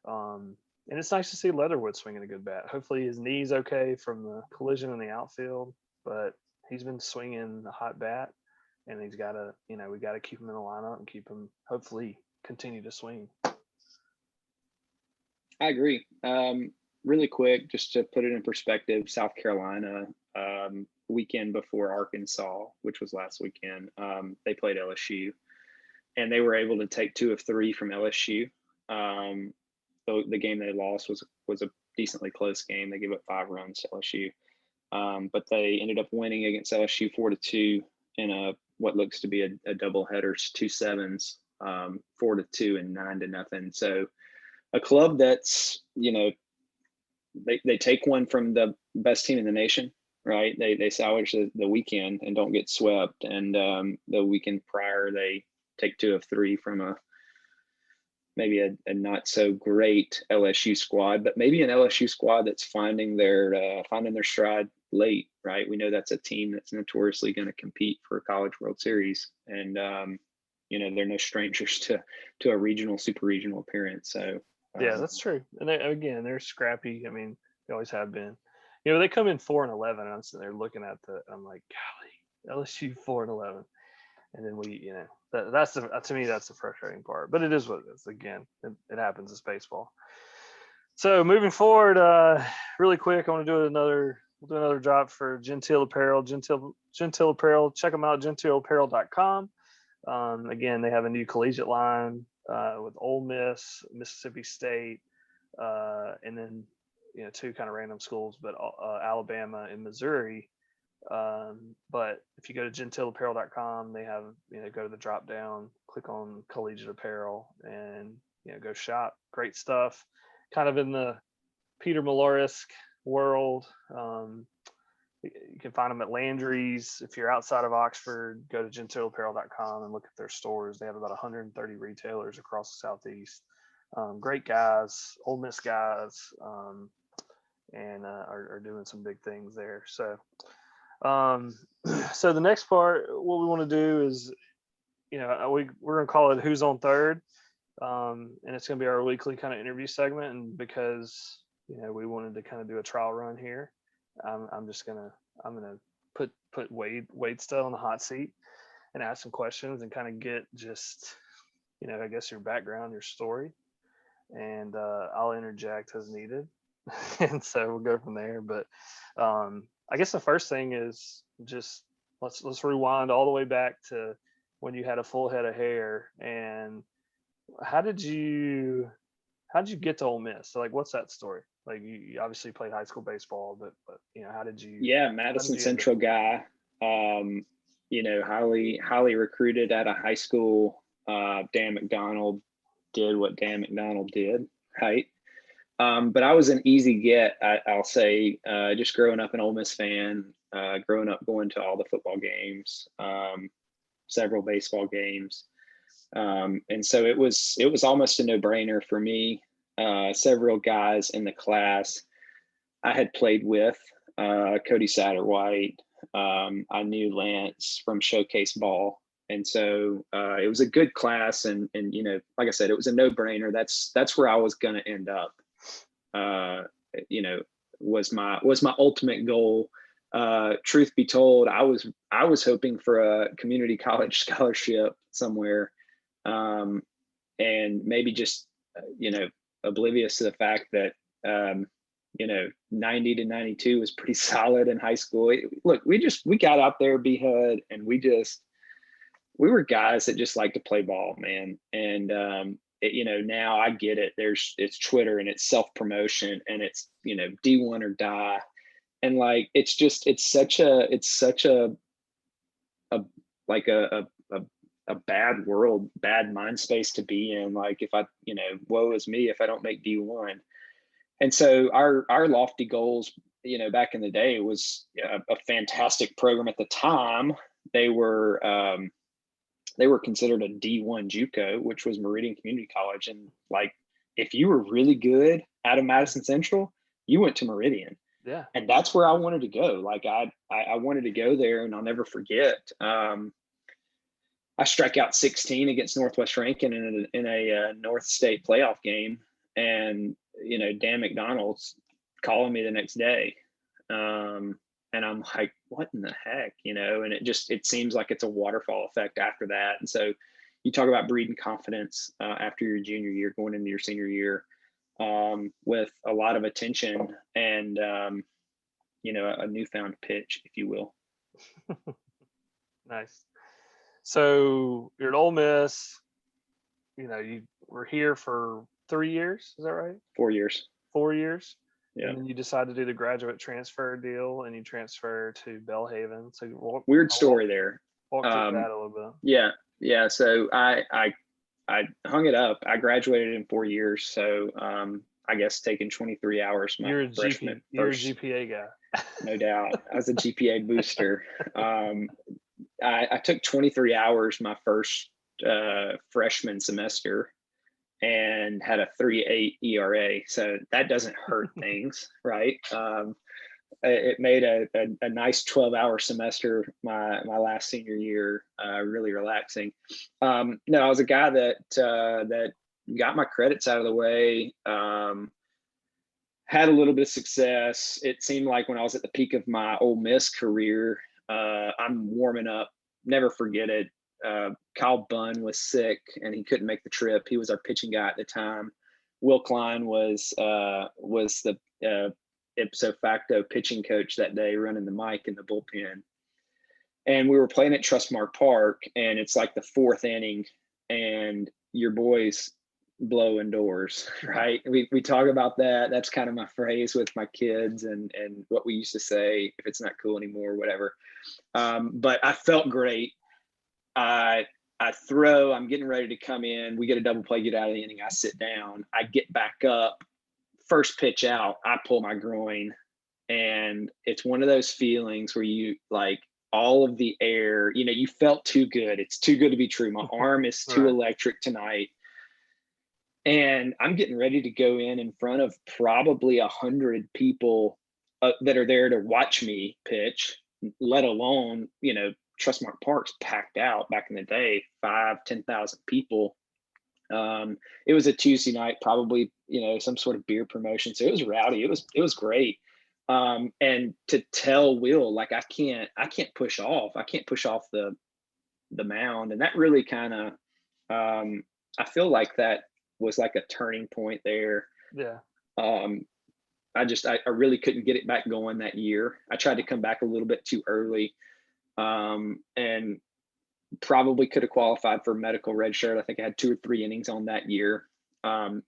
Speaker 1: And it's nice to see Leatherwood swinging a good bat. Hopefully his knee's okay from the collision in the outfield, but he's been swinging a hot bat, and he's got to, we got to keep him in the lineup and keep him, hopefully continue to swing.
Speaker 2: I agree. Really quick, just to put it in perspective, South Carolina, weekend before Arkansas, which was last weekend, they played LSU, and they were able to take 2 of 3 from LSU. The game they lost was a decently close game. They gave up 5 runs to LSU, but they ended up winning against LSU 4-2 in what looks to be a double headers, 2 sevens, 4-2 and 9-0. So a club that's, they take one from the best team in the nation, right? They salvage the weekend and don't get swept. And the weekend prior, they take 2 of 3 from maybe a not so great LSU squad, but maybe an LSU squad that's finding their stride late, right? We know that's a team that's notoriously going to compete for a College World Series, and they're no strangers to a regional, super regional appearance. So
Speaker 1: yeah, that's true. And they're scrappy. I mean, they always have been. They come in 4-11, and I'm sitting there looking at I'm like, golly, LSU 4-11. And then that's to me, that's the frustrating part, but it is what it is. Again, it happens. It's baseball. So moving forward, really quick, I want to do another drop for Genteal Apparel. Genteal Apparel. Check them out, gentealapparel.com. Again, they have a new collegiate line with Ole Miss, Mississippi State, and then 2 kind of random schools, but Alabama and Missouri. But if you go to gentealapparel.com, they have, go to the drop down, click on collegiate apparel, and go shop. Great stuff, kind of in the Peter Millar-esque world. You can find them at Landry's. If you're outside of Oxford, go to gentealapparel.com and look at their stores. They have about 130 retailers across the Southeast. Great guys, Ole Miss guys, and are doing some big things there. So so the next part, what we want to do is, we're going to call it Who's on Third. And it's going to be our weekly kind of interview segment. And because, we wanted to kind of do a trial run here, I'm going to put Wade still on the hot seat and ask some questions and kind of get just, I guess your background, your story, and I'll interject as needed. And so we'll go from there. But I guess the first thing is just let's rewind all the way back to when you had a full head of hair. And how did you get to Ole Miss? So, like, what's that story? Like, you obviously played high school baseball, but how did you?
Speaker 2: Yeah, Madison Central guy. Highly recruited out of high school. Dan McDonald did what Dan McDonald did, right? But I was an easy get, I'll say, just growing up an Ole Miss fan, growing up going to all the football games, several baseball games. And so it was almost a no-brainer for me. Several guys in the class I had played with, Cody Satterwhite. I knew Lance from Showcase Ball. And so it was a good class. And like I said, it was a no-brainer. That's where I was going to end up. Was my ultimate goal. Truth be told, I was hoping for a community college scholarship somewhere, and maybe just oblivious to the fact that 90 to 92 was pretty solid in high school. Look, we got out there, B-HUD, and we we were guys that just like to play ball, man. And now I get it. It's Twitter and it's self promotion and it's D1 or die, and like it's such a a like a bad world, bad mind space to be in. Like if I woe is me if I don't make D1. And so our lofty goals, back in the day was a fantastic program at the time. They were considered a D1 JUCO, which was Meridian Community College. And like, if you were really good out of Madison Central, you went to Meridian.
Speaker 1: Yeah.
Speaker 2: And that's where I wanted to go. Like I wanted to go there, and I'll never forget. I struck out 16 against Northwest Rankin in a North State playoff game, and Dan McDonald's calling me the next day, and I'm like, what in the heck, And it seems like it's a waterfall effect after that. And so, you talk about breeding confidence after your junior year, going into your senior year, with a lot of attention and a newfound pitch, if you will.
Speaker 1: Nice. So you're at Ole Miss. You were here for 3 years. Is that right?
Speaker 2: 4 years.
Speaker 1: 4 years.
Speaker 2: Yeah.
Speaker 1: And then you decided to do the graduate transfer deal, and you transfer to Belhaven. So
Speaker 2: weird story there.
Speaker 1: Walk through that a little
Speaker 2: bit. Yeah. So I hung it up. I graduated in 4 years. So I guess taking 23 hours.
Speaker 1: You're a GPA guy.
Speaker 2: No doubt. I was a GPA booster. I took 23 hours my first freshman semester and had a 3.8 ERA. So that doesn't hurt things, right? It made a nice 12-hour semester my last senior year really relaxing. No, I was a guy that got my credits out of the way. Had a little bit of success. It seemed like when I was at the peak of my Ole Miss career, I'm warming up. Never forget it. Kyle Bunn was sick and he couldn't make the trip. He was our pitching guy at the time. Will Klein was the ipso facto pitching coach that day, running the mic in the bullpen. And we were playing at Trustmark Park, and it's like the 4th inning, and your boys blowing doors, right? We talk about that. That's kind of my phrase with my kids and what we used to say, if it's not cool anymore, whatever. But I felt great. I throw, I'm getting ready to come in. We get a double play, get out of the inning. I sit down, I get back up. First pitch out, I pull my groin. And it's one of those feelings where you like all of the air, you felt too good. It's too good to be true. My arm is too electric tonight. And I'm getting ready to go in front of probably 100 people that are there to watch me pitch, let alone, Trustmark Park's packed out back in the day, 5,000-10,000 people. It was a Tuesday night, probably, some sort of beer promotion. So it was rowdy. It was great. And to tell Will, like, I can't push off. I can't push off the mound. And that really kind of, I feel like that was like a turning point there.
Speaker 1: Yeah.
Speaker 2: I really couldn't get it back going that year. I tried to come back a little bit too early. And probably could have qualified for medical red shirt. I think I had 2 or 3 innings on that year.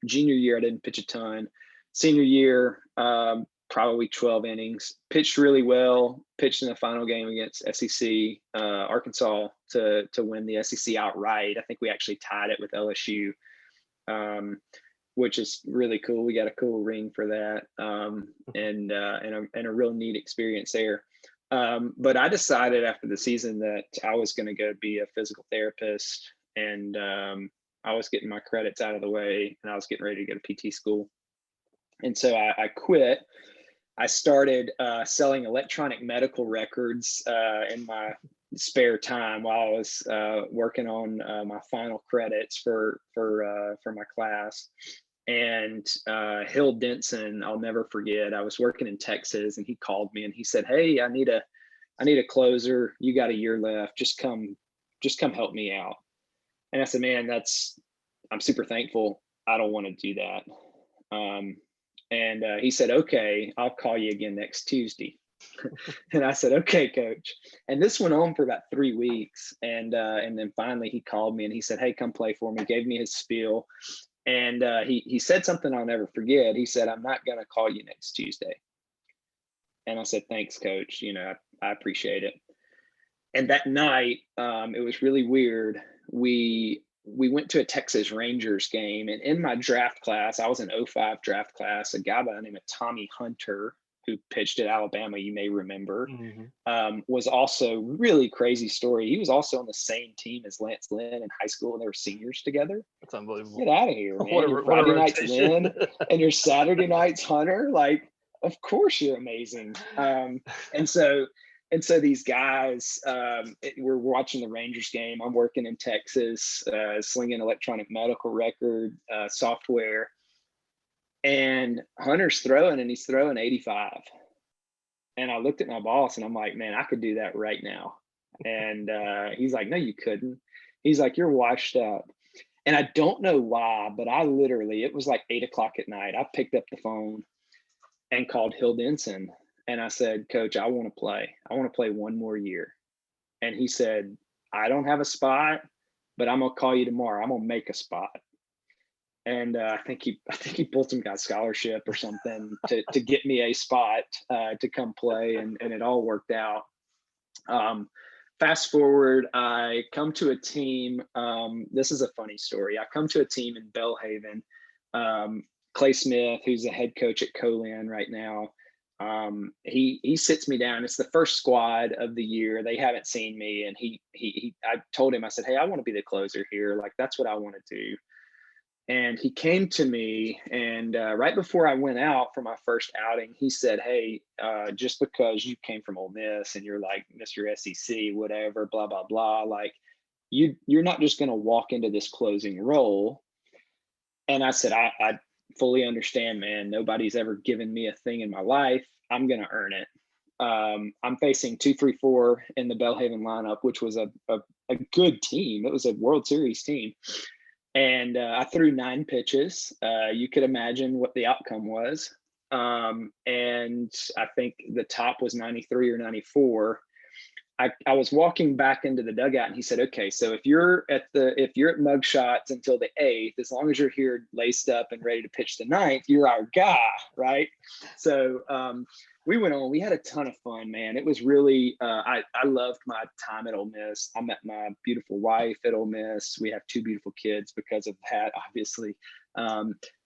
Speaker 2: Junior year, I didn't pitch a ton. Senior year, probably 12 innings. Pitched really well. Pitched in the final game against SEC Arkansas to win the SEC outright. I think we actually tied it with LSU, which is really cool. We got a cool ring for that, and a real neat experience there. But I decided after the season that I was going to go be a physical therapist, and I was getting my credits out of the way, and I was getting ready to go to PT school. And so I quit. I started selling electronic medical records in my spare time while I was working on my final credits for my class. And Hill Denson, I'll never forget. I was working in Texas, and he called me and he said, "Hey, I need a closer. You got a year left. Just come help me out." And I said, "Man, I'm super thankful. I don't want to do that." And he said, "Okay, I'll call you again next Tuesday." And I said, okay, coach. And this went on for about 3 weeks. And then finally he called me and he said, hey, come play for me. Gave me his spiel. And he said something I'll never forget. He said, I'm not going to call you next Tuesday. And I said, thanks, coach. You know, I appreciate it. And that night, it was really weird. We went to a Texas Rangers game, and in my draft class, I was an '05 draft class. A guy by the name of Tommy Hunter, who pitched at Alabama, you may remember, was also really crazy story. He was also on the same team as Lance Lynn in high school, and they were seniors together.
Speaker 1: That's unbelievable.
Speaker 2: Get out of here, man!
Speaker 1: What a,
Speaker 2: Your
Speaker 1: what a
Speaker 2: Friday night's
Speaker 1: rotation.
Speaker 2: Lynn, and your Saturday night's Hunter. Like, of course you're amazing. And so these guys, we're watching the Rangers game. I'm working in Texas, slinging electronic medical record software. And Hunter's throwing, and he's throwing 85. And I looked at my boss, and I'm like, man, I could do that right now. And he's like, no, you couldn't. He's like, you're washed up. And I don't know why, but I literally, it was like 8:00 at night. I picked up the phone and called Hill Denson. And I said, coach, I want to play. I want to play one more year. And he said, I don't have a spot, but I'm going to call you tomorrow. I'm going to make a spot. And I think he pulled some guy's scholarship or something to get me a spot to come play. And it all worked out. Fast forward, I come to a team. This is a funny story. I come to a team in Belhaven. Clay Smith, who's the head coach at Colin right now, he sits me down. It's the first squad of the year. They haven't seen me, and I told him, I said, hey, I want to be the closer here. Like, that's what I want to do. And he came to me, and right before I went out for my first outing, he said, hey, just because you came from Ole Miss and you're like Mr. SEC, whatever, blah, blah, blah, like you're not just going to walk into this closing role. And I said, I fully understand, man. Nobody's ever given me a thing in my life. I'm going to earn it. I'm facing 2, 3, 4 in the Belhaven lineup, which was a good team. It was a World Series team. And I threw 9 pitches. You could imagine what the outcome was. And I think the top was 93 or 94. I was walking back into the dugout, and he said, okay, so if you're at mug shots until the 8th, as long as you're here laced up and ready to pitch the 9th, you're our guy, right? So we went on. We had a ton of fun, man. It was really, I loved my time at Ole Miss. I met my beautiful wife at Ole Miss. We have 2 beautiful kids because of that, obviously.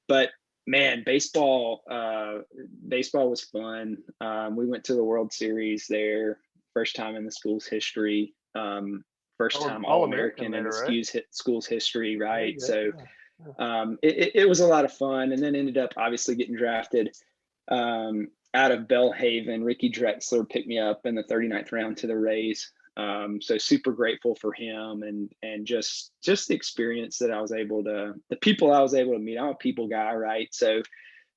Speaker 2: But man, baseball was fun. We went to the World Series there. First time in the school's history, first time All-American in the school's history, right? So it was a lot of fun, and then ended up obviously getting drafted out of Belhaven. Ricky Drexler picked me up in the 39th round to the Rays. So super grateful for him and just the experience that the people I was able to meet. I'm a people guy, right? So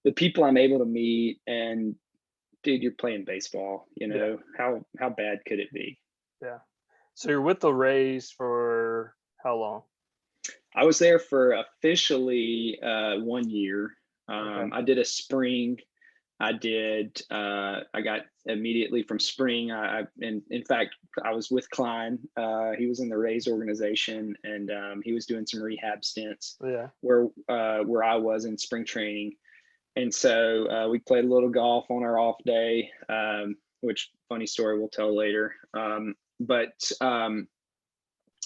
Speaker 2: the people I'm able to meet, and dude, you're playing baseball, how bad could it be?
Speaker 1: Yeah. So you're with the Rays for how long?
Speaker 2: I was there for officially 1 year. Okay. I did a spring. I got immediately from spring. In fact, I was with Klein. He was in the Rays organization, and he was doing some rehab stints where I was in spring training. And so we played a little golf on our off day, which funny story we'll tell later. But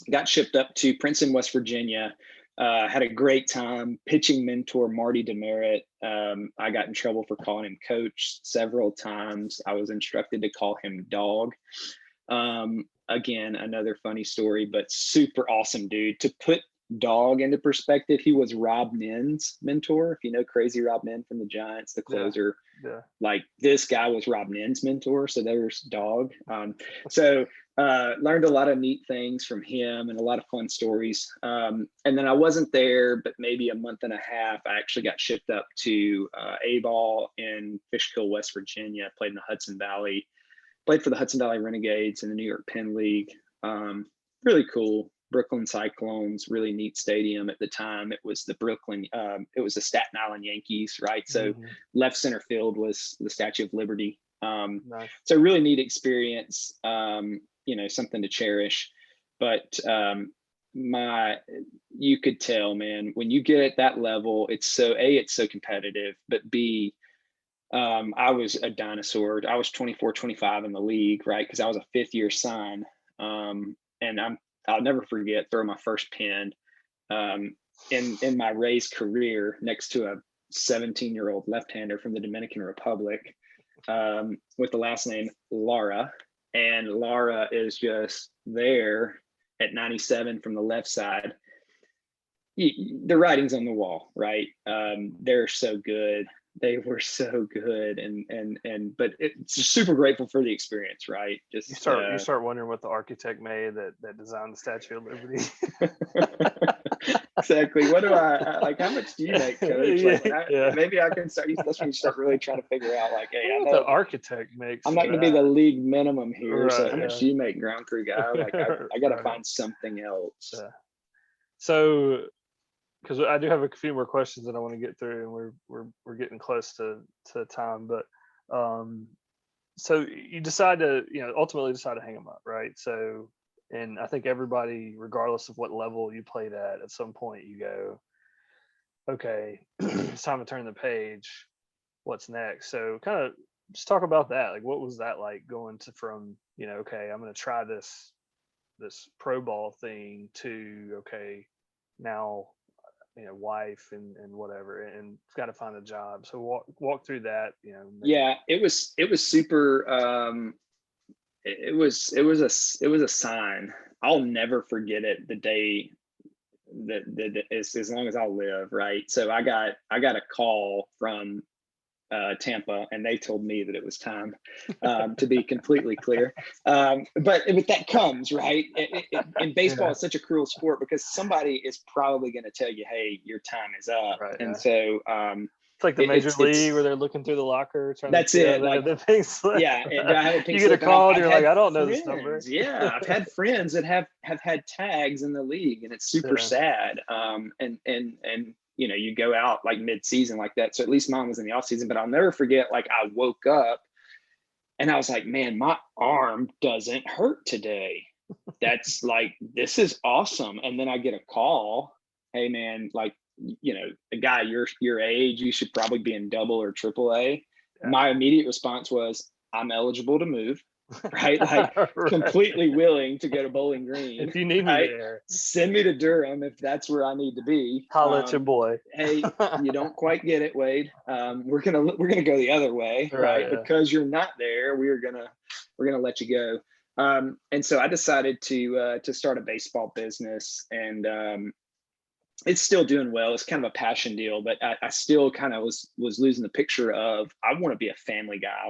Speaker 2: got shipped up to Princeton, West Virginia. Had a great time. Pitching mentor Marty Demerit. I got in trouble for calling him coach several times. I was instructed to call him dog. Again, another funny story, but super awesome dude. To put dog into perspective, he was Rob Nin's mentor. If you know Crazy Rob Nin from the Giants, the closer, like this guy was Rob Nin's mentor. So there's dog. Learned a lot of neat things from him and a lot of fun stories. And then I wasn't there, but maybe a month and a half, I actually got shipped up to A-ball in Fishkill, West Virginia. Played in the Hudson Valley, played for the Hudson Valley Renegades in the New York Penn League. Really cool. Brooklyn Cyclones, really neat stadium at the time. It was the Staten Island Yankees, right? So left center field was the Statue of Liberty.
Speaker 1: Nice.
Speaker 2: It's a really neat experience, something to cherish. But you could tell, man, when you get at that level, it's so competitive, but B, I was a dinosaur. I was 24, 25 in the league, right? Because I was a fifth year sign. And I'll never forget throwing my first pin in my Rays career next to a 17-year-old left-hander from the Dominican Republic with the last name Lara. And Lara is just there at 97 from the left side. The writing's on the wall, right? They're so good. They were so good, but it's super grateful for the experience, right? Just
Speaker 1: you start wondering what the architect made that designed the Statue of Liberty.
Speaker 2: Exactly. What do I like? How much do you make, coach? Like, maybe I can start. That's when you start really trying to figure out, like, hey, I know
Speaker 1: the architect makes.
Speaker 2: I'm not going to be the league minimum here.
Speaker 1: Right,
Speaker 2: so how much do you make, ground crew guy? Like, I got to find something else.
Speaker 1: Yeah. So, because I do have a few more questions that I want to get through, and we're getting close to time, but so you decide to ultimately decide to hang them up, right? So, and I think everybody, regardless of what level you played at some point you go, okay, it's time to turn the page. What's next? So kind of just talk about that. Like, what was that like going from okay, I'm going to try this pro ball thing to okay, now wife and whatever, and got to find a job. So walk through that.
Speaker 2: Yeah, it was super. It was a sign. I'll never forget it. The day that as long as I'll live, right? So I got a call from Tampa, and they told me that it was time, to be completely clear. But with that comes, right? And baseball is such a cruel sport because somebody is probably going to tell you, hey, your time is up.
Speaker 1: Right,
Speaker 2: and so
Speaker 1: it's like the major league where they're looking through the locker trying
Speaker 2: that's
Speaker 1: to
Speaker 2: it. Like,
Speaker 1: the pink slip.
Speaker 2: Yeah, do I have a pink
Speaker 1: you get a
Speaker 2: slip?
Speaker 1: call and you're like, I don't know this number.
Speaker 2: Yeah, I've had friends that have had tags in the league, and it's super sad. And you go out like mid-season like that. So at least mine was in the off season, but I'll never forget, like, I woke up and I was like, man, my arm doesn't hurt today. That's like, this is awesome. And then I get a call, hey man, like, a guy your age, you should probably be in double or triple A. Yeah. My immediate response was, I'm eligible to move. Right? Like, right. Completely willing to go to Bowling Green.
Speaker 1: If you need me there,
Speaker 2: send me to Durham if that's where I need to be.
Speaker 1: Holla at your boy.
Speaker 2: Hey, you don't quite get it, Wade. We're gonna go the other way, right? Yeah. Because you're not there, we're gonna let you go. And so I decided to start a baseball business, and it's still doing well. It's kind of a passion deal, but I still kind of was losing the picture of, I want to be a family guy.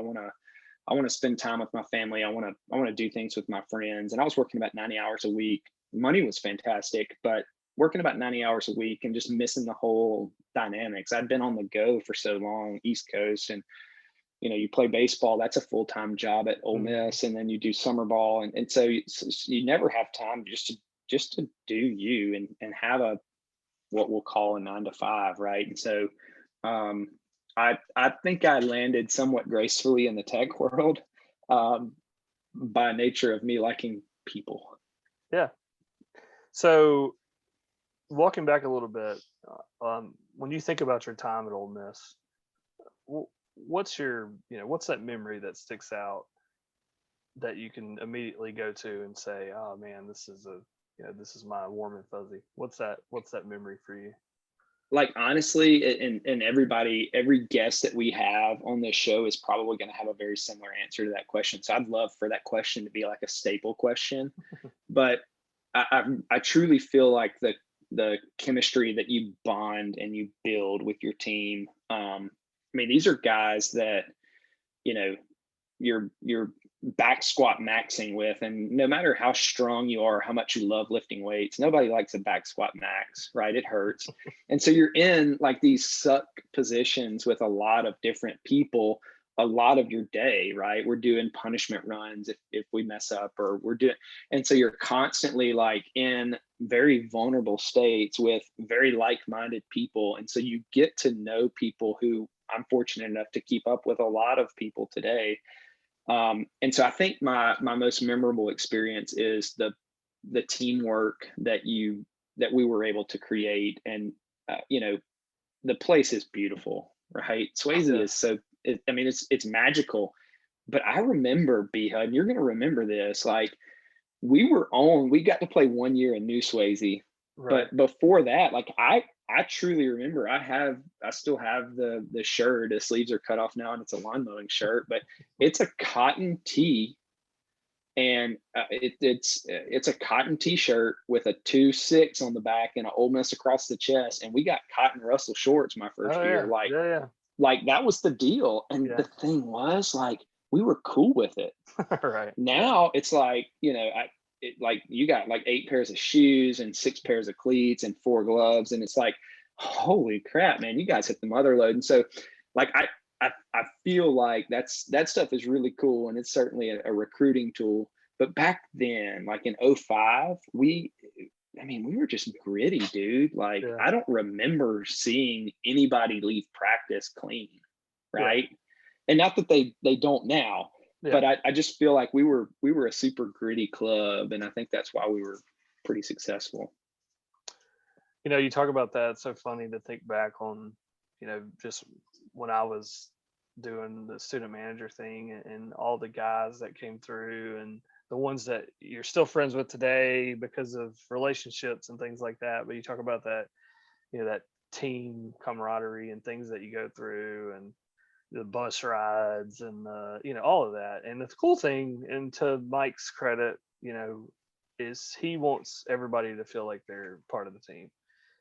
Speaker 2: I want to spend time with my family. I want to do things with my friends. And I was working about 90 hours a week. Money was fantastic, but working about 90 hours a week and just missing the whole dynamics. I'd been on the go for so long, East Coast, and you play baseball, that's a full-time job at Ole Miss, and then you do summer ball, and so you never have time just to do you and have a what we'll call a 9 to 5, right? And so I think I landed somewhat gracefully in the tech world, by nature of me liking people.
Speaker 1: Yeah. So walking back a little bit, when you think about your time at Ole Miss, what's that memory that sticks out that you can immediately go to and say, oh man, this is my warm and fuzzy? What's that memory for you?
Speaker 2: Like, honestly, and every guest that we have on this show is probably going to have a very similar answer to that question. So I'd love for that question to be like a staple question. But I truly feel like the chemistry that you bond and you build with your team. I mean, these are guys that, you're back squat maxing with, and no matter how strong you are, how much you love lifting weights, nobody likes a back squat max, right? It hurts. And so you're in like these suck positions with a lot of different people a lot of your day, right? We're doing punishment runs if we mess up, or and so you're constantly like in very vulnerable states with very like-minded people. And so you get to know people who, I'm fortunate enough to keep up with a lot of people today. And so I think my most memorable experience is the teamwork that we were able to create. And you know, the place is beautiful, right? Swayze
Speaker 1: Yeah.
Speaker 2: is I mean, it's magical. But I remember, Bhud, you're going to remember this. Like, we got to play 1 year in New Swayze,
Speaker 1: Right.
Speaker 2: but before that, like I truly remember, I still have the shirt. The sleeves are cut off now, and it's a lawn mowing shirt, but it's a cotton tee, and it's a cotton t-shirt with a 2-6 on the back and an Ole Miss across the chest, and we got cotton Russell shorts my
Speaker 1: Oh
Speaker 2: first year.
Speaker 1: yeah. Yeah.
Speaker 2: Like that was the deal, and
Speaker 1: Yeah.
Speaker 2: the thing was, like, we were cool with it.
Speaker 1: Yeah. Right.
Speaker 2: Now it's like, like you got like 8 pairs of shoes and 6 pairs of cleats and 4 gloves, and it's like, holy crap, man, you guys hit the mother load. And so, like, I feel like that stuff is really cool, and it's certainly a recruiting tool. But back then, like in '05, I mean, we were just gritty, dude. Like,
Speaker 1: Yeah.
Speaker 2: I don't remember seeing anybody leave practice clean,
Speaker 1: Yeah.
Speaker 2: right? And not that they don't now,
Speaker 1: Yeah.
Speaker 2: but I just feel like we were a super gritty club, and I think that's why we were pretty successful.
Speaker 1: You talk about that. It's so funny to think back on, just when I was doing the student manager thing, and all the guys that came through, and the ones that you're still friends with today because of relationships and things like that. But you talk about that, that team camaraderie and things that you go through, and the bus rides, and all of that. And the cool thing, and to Mike's credit, is he wants everybody to feel like they're part of the team.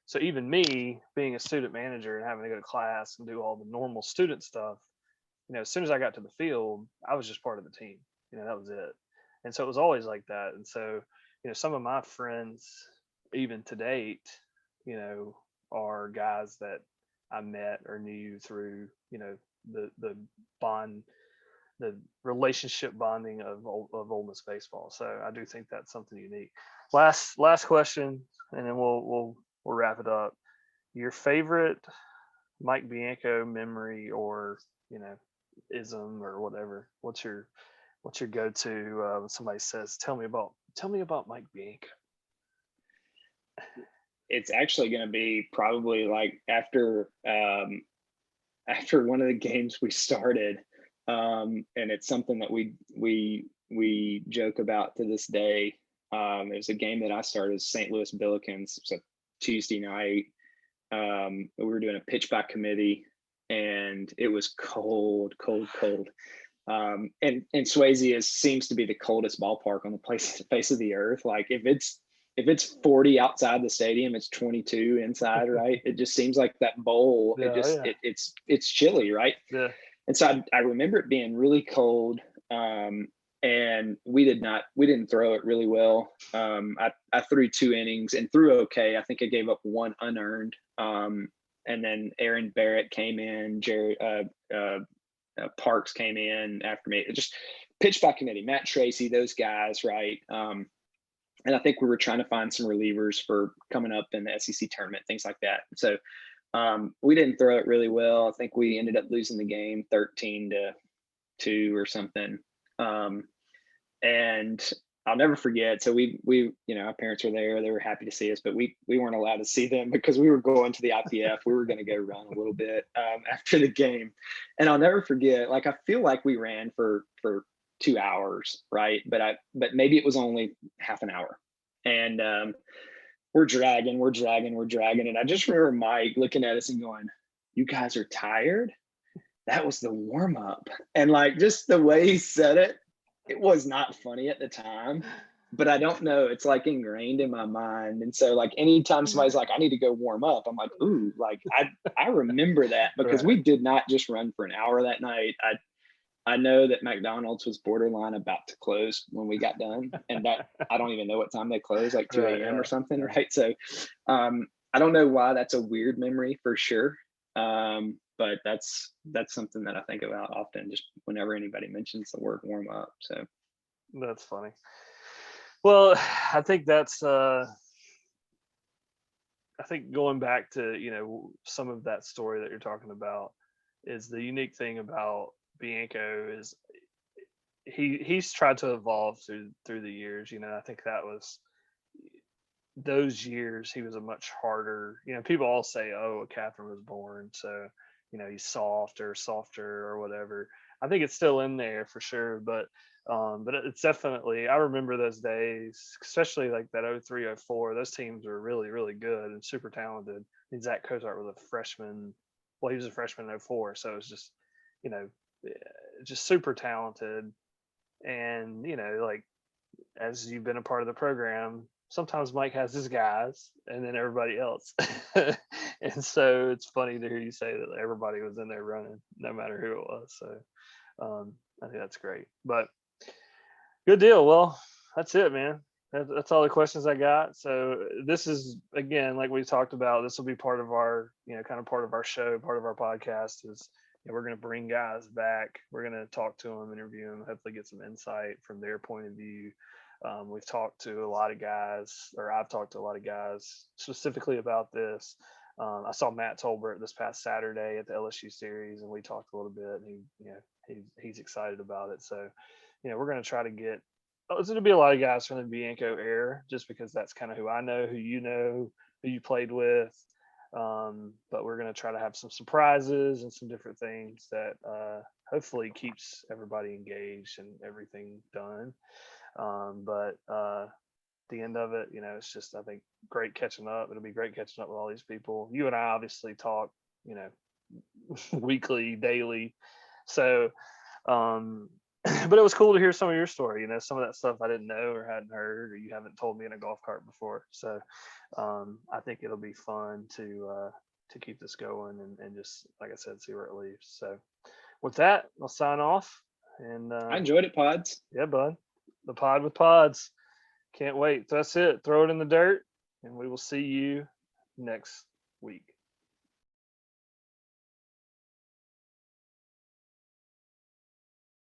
Speaker 1: So even me being a student manager and having to go to class and do all the normal student stuff, as soon as I got to the field, I was just part of the team. That was it. And so it was always like that. And so, some of my friends, even to date, you know, are guys that I met or knew through, the bond, the relationship bonding of Ole Miss baseball. So I do think that's something unique. Last question, and then we'll wrap it up. Your favorite Mike Bianco memory, or ism, or whatever. What's your go-to when somebody says, "Tell me about Mike Bianco"?
Speaker 2: It's actually going to be probably like after one of the games we started, and it's something that we joke about to this day. It was a game that I started, St. Louis Billikens. It was a Tuesday night. We were doing a pitch by committee, and it was cold, cold, cold. And Swayze seems to be the coldest ballpark on the face of the earth. Like, if it's 40 outside the stadium, it's 22 inside, right? It just seems like that bowl.
Speaker 1: Yeah, yeah,
Speaker 2: It's chilly, right?
Speaker 1: yeah.
Speaker 2: And so I remember it being really cold, and we didn't throw it really well. I threw 2 innings and threw okay. I think I gave up one unearned. And then Aaron Barrett came in, Jerry Parks came in after me. It just pitched by committee, Matt Tracy, those guys, right? And I think we were trying to find some relievers for coming up in the SEC tournament, things like that. So we didn't throw it really well. I think we ended up losing the game 13-2 or something. And I'll never forget. So our parents were there. They were happy to see us, but we weren't allowed to see them because we were going to the IPF. We were going to go run a little bit after the game, and I'll never forget. Like, I feel like we ran for 2 hours, right? But maybe it was only half an hour, and we're dragging, and I just remember Mike looking at us and going, "You guys are tired? That was the warm up." And like, just the way he said it, it was not funny at the time, but I don't know, it's like ingrained in my mind. And so, like, anytime somebody's like, "I need to go warm up," I'm like, ooh, like, I remember that, because
Speaker 1: Right.
Speaker 2: we did not just run for an hour that night. I know that McDonald's was borderline about to close when we got done, and that I don't even know what time they closed, like 2
Speaker 1: Right.
Speaker 2: a.m.
Speaker 1: Yeah.
Speaker 2: or something,
Speaker 1: Yeah.
Speaker 2: right? So I don't know why that's a weird memory for sure. But that's something that I think about often, just whenever anybody mentions the word warm up. So
Speaker 1: That's funny. Well, I think that's I think going back to, some of that story that you're talking about, is the unique thing about Bianco is he's tried to evolve through the years. You know, I think that was those years he was a much harder. You know, people all say, "Oh, Catherine was born, so you know he's softer or whatever." I think it's still in there for sure, but it's definitely. I remember those days, especially like that 03, 04. Those teams were really really good and super talented. And Zach Cozart was a freshman. Well, he was a freshman in 04, so it was just you know just super talented. And you know, like as you've been a part of the program, sometimes Mike has his guys and then everybody else. And so it's funny to hear you say that everybody was in there running, no matter who it was. So I think that's great. But good deal. Well, that's it, man. That's all the questions I got. So this is again, like we talked about, this will be part of our, you know, kind of part of our show, part of our podcast is we're going to bring guys back. We're going to talk to them, interview them, hopefully get some insight from their point of view. We've talked to a lot of guys, or I've talked to a lot of guys specifically about this. I saw Matt Tolbert this past Saturday at the LSU series, and we talked a little bit. And he's excited about it. So, we're going to try to get. There's going to be a lot of guys from the Bianco era, just because that's kind of who I know, who you played with. But we're going to try to have some surprises and some different things that hopefully keeps everybody engaged and everything done. But the end of it, it's just, I think, great catching up. It'll be great catching up with all these people. You and I obviously talk, weekly, daily. So, but it was cool to hear some of your story. Some of that stuff I didn't know or hadn't heard, or you haven't told me in a golf cart before. So, I think it'll be fun to keep this going and just, like I said, see where it leads. So, with that, I'll sign off. And
Speaker 2: I enjoyed it, Pods.
Speaker 1: Yeah, bud. The pod with pods. Can't wait. That's it. Throw it in the dirt, and we will see you next week.